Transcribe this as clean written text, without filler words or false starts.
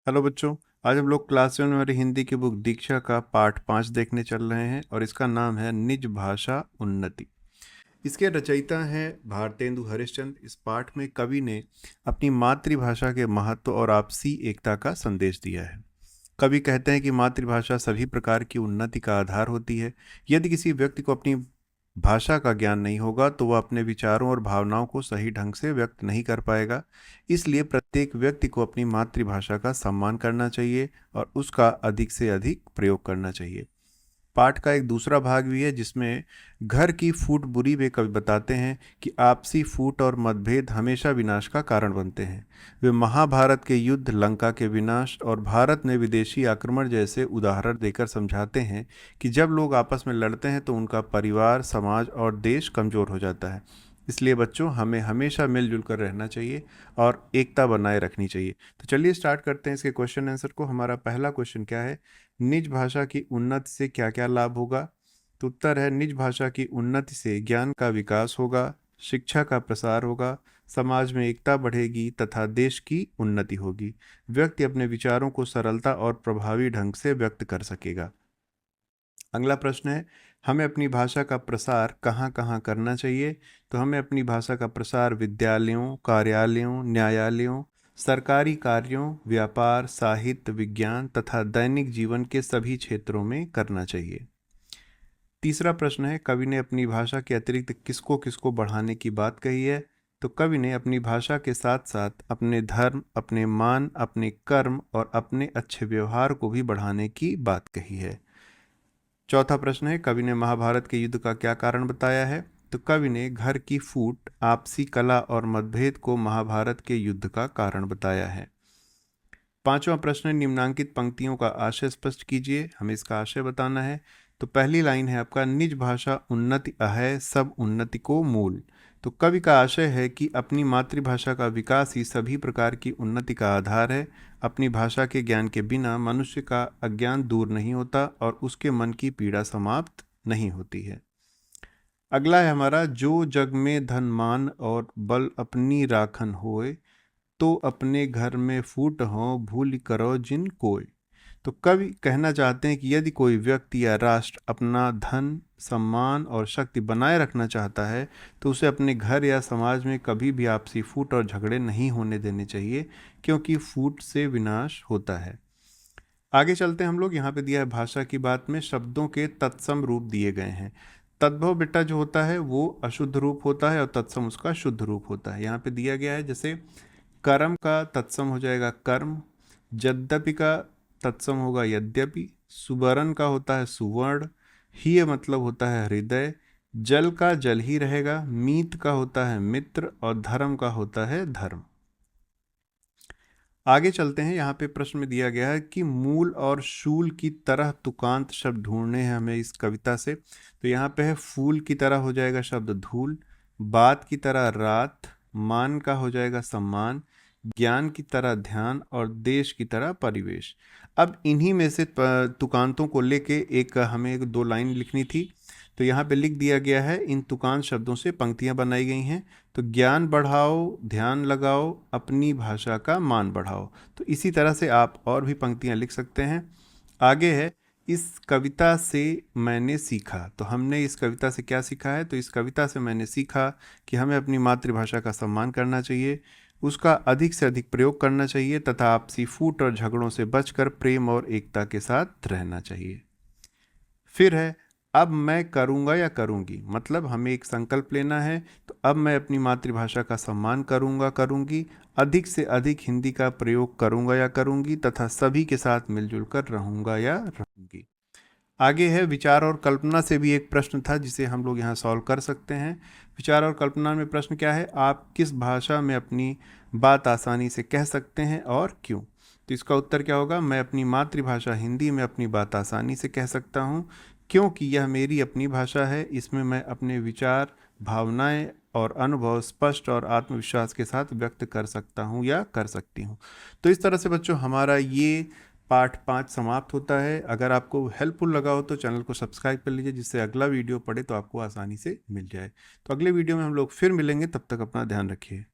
Hello बच्चों। आज हम लोग क्लास 7 वाली हिंदी की बुक दीक्षा का पाठ 5 देखने चल रहे हैं और इसका नाम है निज भाषा उन्नति। इसके रचयिता हैं भारतेंदु हरिश्चंद्र। इस पाठ में कवि ने अपनी मातृभाषा के महत्व और आपसी एकता का संदेश दिया है। कवि कहते हैं कि मातृभाषा सभी प्रकार की उन्नति का आधार होती है। यदि किसी व्यक्ति को अपनी भाषा का ज्ञान नहीं होगा तो वह अपने विचारों और भावनाओं को सही ढंग से व्यक्त नहीं कर पाएगा। इसलिए प्रत्येक व्यक्ति को अपनी मातृभाषा का सम्मान करना चाहिए और उसका अधिक से अधिक प्रयोग करना चाहिए। पाठ का एक दूसरा भाग भी है जिसमें घर की फूट बुरी वे कवि बताते हैं कि आपसी फूट और मतभेद हमेशा विनाश का कारण बनते हैं। वे महाभारत के युद्ध, लंका के विनाश और भारत में विदेशी आक्रमण जैसे उदाहरण देकर समझाते हैं कि जब लोग आपस में लड़ते हैं तो उनका परिवार, समाज और देश कमज़ोर हो जाता है। इसलिए बच्चों, हमें हमेशा मिलजुल कर रहना चाहिए और एकता बनाए रखनी चाहिए। तो चलिए स्टार्ट करते हैं इसके क्वेश्चन आंसर को। हमारा पहला क्वेश्चन क्या है? निज भाषा की उन्नति से क्या क्या लाभ होगा? तो उत्तर है, निज भाषा की उन्नति से ज्ञान का विकास होगा, शिक्षा का प्रसार होगा, समाज में एकता बढ़ेगी तथा देश की उन्नति होगी। व्यक्ति अपने विचारों को सरलता और प्रभावी ढंग से व्यक्त कर सकेगा। अगला प्रश्न है, हमें अपनी भाषा का प्रसार कहाँ कहाँ करना चाहिए? तो हमें अपनी भाषा का प्रसार विद्यालयों, कार्यालयों, न्यायालयों, सरकारी कार्यों, व्यापार, साहित्य, विज्ञान तथा दैनिक जीवन के सभी क्षेत्रों में करना चाहिए। तीसरा प्रश्न है, कवि ने अपनी भाषा के अतिरिक्त किसको किसको बढ़ाने की बात कही है? तो कवि ने अपनी भाषा के साथ साथ अपने धर्म, अपने मान, अपने कर्म और अपने अच्छे व्यवहार को भी बढ़ाने की बात कही है। चौथा प्रश्न है, कवि ने महाभारत के युद्ध का क्या कारण बताया है? तो कवि ने घर की फूट, आपसी कला और मतभेद को महाभारत के युद्ध का कारण बताया है। पांचवा प्रश्न है, निम्नांकित पंक्तियों का आशय स्पष्ट कीजिए। हमें इसका आशय बताना है। तो पहली लाइन है आपका, निज भाषा उन्नति अहै सब उन्नति को मूल। तो कवि का आशय है कि अपनी मातृभाषा का विकास ही सभी प्रकार की उन्नति का आधार है। अपनी भाषा के ज्ञान के बिना मनुष्य का अज्ञान दूर नहीं होता और उसके मन की पीड़ा समाप्त नहीं होती है। अगला है हमारा, जो जग में धन मान और बल अपनी राखन होए, तो अपने घर में फूट हो भूल करो जिन कोय। तो कवि कहना चाहते हैं कि यदि कोई व्यक्ति या राष्ट्र अपना धन, सम्मान और शक्ति बनाए रखना चाहता है तो उसे अपने घर या समाज में कभी भी आपसी फूट और झगड़े नहीं होने देने चाहिए, क्योंकि फूट से विनाश होता है। आगे चलते हैं हम लोग। यहाँ पे दिया है भाषा की बात में शब्दों के तत्सम रूप दिए गए हैं। तद्भव बेटा जो होता है वो अशुद्ध रूप होता है और तत्सम उसका शुद्ध रूप होता है। यहाँ पे दिया गया है, जैसे कर्म का तत्सम हो जाएगा कर्म, यद्यपि का तत्सम होगा यद्यपि, सुवर्ण का होता है सुवर्ण, ही मतलब होता है हृदय, जल का जल ही रहेगा, मीत का होता है मित्र और धर्म का होता है धर्म। आगे चलते हैं। यहाँ पे प्रश्न में दिया गया है कि मूल और शूल की तरह तुकांत शब्द ढूंढने हैं हमें इस कविता से। तो यहाँ पे है, फूल की तरह हो जाएगा शब्द धूल, बात की तरह रात, मान का हो जाएगा सम्मान, ज्ञान की तरह ध्यान और देश की तरह परिवेश। अब इन्हीं में से तुकांतों को लेके एक हमें एक दो लाइन लिखनी थी। तो यहाँ पे लिख दिया गया है, इन तुकांत शब्दों से पंक्तियाँ बनाई गई हैं। तो ज्ञान बढ़ाओ, ध्यान लगाओ, अपनी भाषा का मान बढ़ाओ। तो इसी तरह से आप और भी पंक्तियाँ लिख सकते हैं। आगे है, इस कविता से मैंने सीखा। तो हमने इस कविता से क्या सीखा है? तो इस कविता से मैंने सीखा कि हमें अपनी मातृभाषा का सम्मान करना चाहिए, उसका अधिक से अधिक प्रयोग करना चाहिए तथा आपसी फूट और झगड़ों से बचकर प्रेम और एकता के साथ रहना चाहिए। फिर है, अब मैं करूँगा या करूँगी, मतलब हमें एक संकल्प लेना है। तो अब मैं अपनी मातृभाषा का सम्मान करूँगा, करूँगी, अधिक से अधिक हिंदी का प्रयोग करूँगा या करूँगी तथा सभी के साथ मिलजुल कर रहूँगा या रहूँगी। आगे है, विचार और कल्पना से भी एक प्रश्न था जिसे हम लोग यहाँ सॉल्व कर सकते हैं। विचार और कल्पना में प्रश्न क्या है, आप किस भाषा में अपनी बात आसानी से कह सकते हैं और क्यों? तो इसका उत्तर क्या होगा, मैं अपनी मातृभाषा हिंदी में अपनी बात आसानी से कह सकता हूँ क्योंकि यह मेरी अपनी भाषा है। इसमें मैं अपने विचार, भावनाएं और अनुभव स्पष्ट और आत्मविश्वास के साथ व्यक्त कर सकता हूँ या कर सकती हूँ। तो इस तरह से बच्चों हमारा ये पाठ 5 समाप्त होता है। अगर आपको हेल्पफुल लगा हो तो चैनल को सब्सक्राइब कर लीजिए, जिससे अगला वीडियो पड़े तो आपको आसानी से मिल जाए। तो अगले वीडियो में हम लोग फिर मिलेंगे, तब तक अपना ध्यान रखिए।